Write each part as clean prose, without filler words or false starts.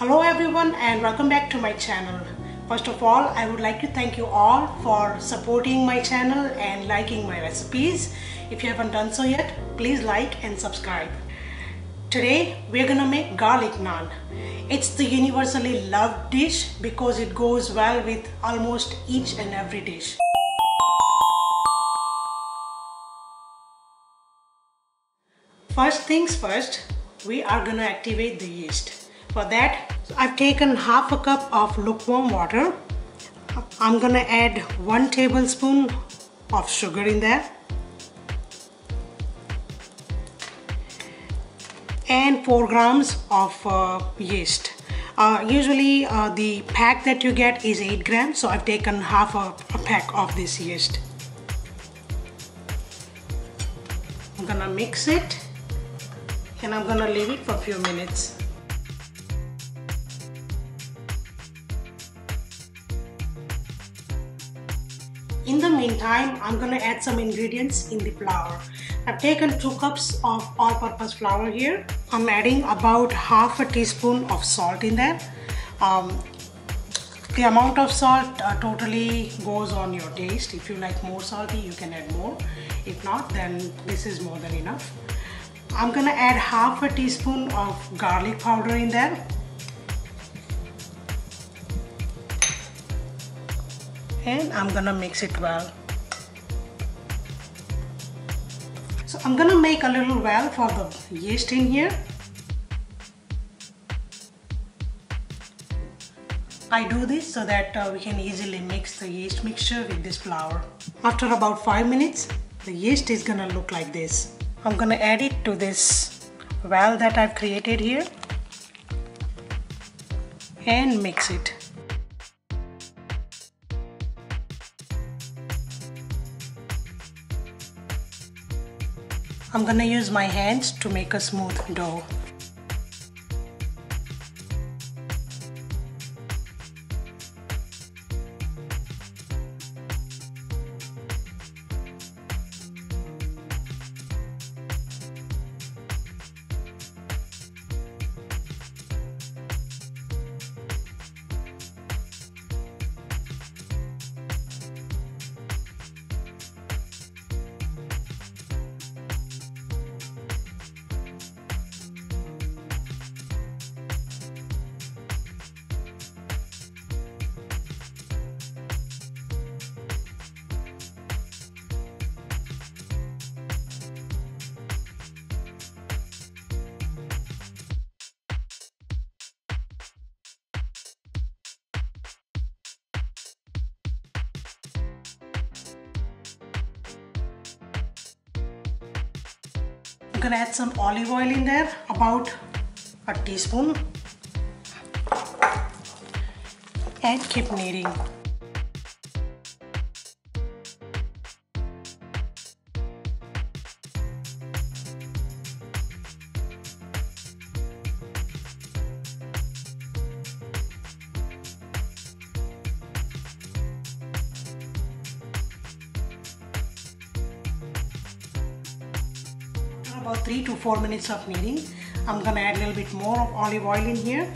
Hello everyone and welcome back to my channel. First of all, I would like to thank you all for supporting my channel and liking my recipes. If you haven't done so yet, please like and subscribe. Today we're gonna make garlic naan. It's the universally loved dish because it goes well with almost each and every dish. First things first, we are gonna activate the yeast. For that, I've taken half a cup of lukewarm water. I'm gonna add 1 tablespoon of sugar in there and 4 grams of yeast. Usually the pack that you get is 8 grams, so I've taken half a pack of this yeast. I'm gonna mix it and I'm gonna leave it for a few minutes. In the meantime, I'm gonna add some ingredients in the flour. I've taken 2 cups of all-purpose flour here. I'm adding about half a teaspoon of salt in there. The amount of salt totally goes on your taste. If you like more salty, you can add more. If not, then this is more than enough. I'm gonna add half a teaspoon of garlic powder in there. And I'm gonna mix it well. So I'm gonna make a little well for the yeast in here. I do this so that we can easily mix the yeast mixture with this flour. After about 5 minutes, the yeast is gonna look like this. I'm gonna add it to this well that I've created here and mix it. I'm gonna use my hands to make a smooth dough. I'm gonna add some olive oil in there, about a teaspoon, and keep kneading. About 3 to 4 minutes of kneading, I'm gonna add a little bit more of olive oil in here.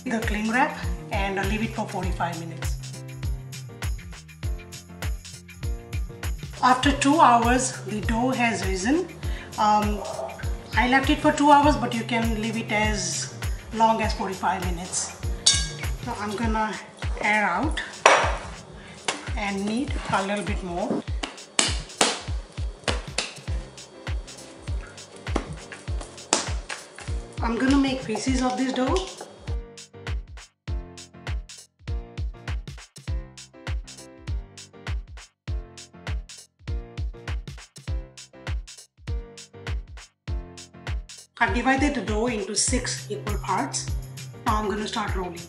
The cling wrap and leave it for 45 minutes. After 2 hours, the dough has risen. I left it for 2 hours, but you can leave it as long as 45 minutes. So I'm gonna air out and knead a little bit more. I'm gonna make pieces of this dough. I've divided the dough into 6 equal parts. Now I'm going to start rolling.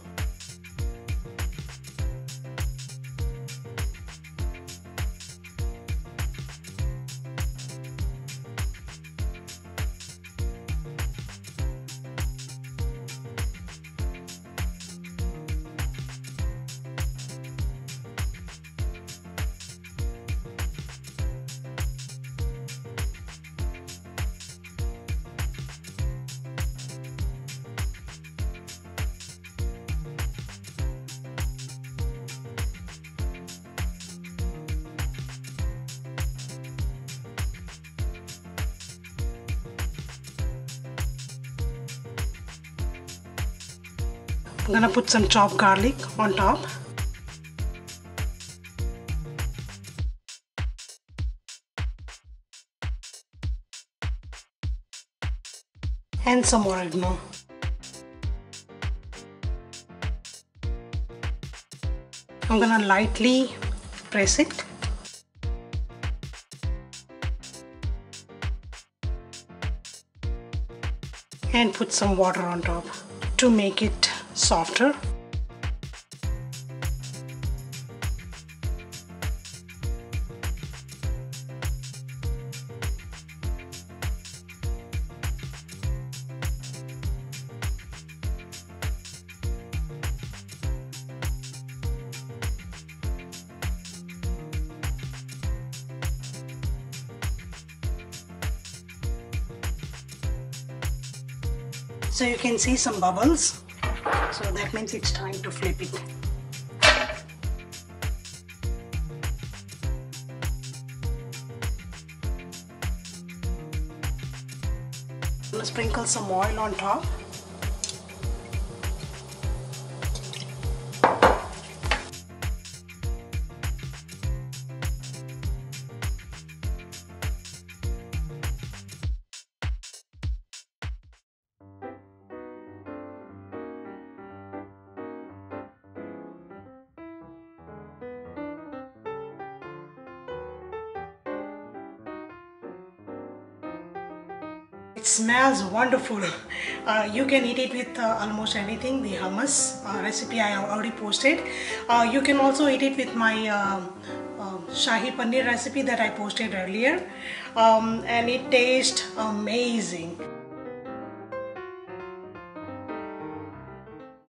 I'm gonna put some chopped garlic on top. And some oregano. I'm gonna lightly press it. And put some water on top to make it softer. So you can see some bubbles, so that means it's time to flip it. I'm gonna sprinkle some oil on top. It smells wonderful. You can eat it with almost anything. The hummus recipe I have already posted. You can also eat it with my Shahi Paneer recipe that I posted earlier. And it tastes amazing.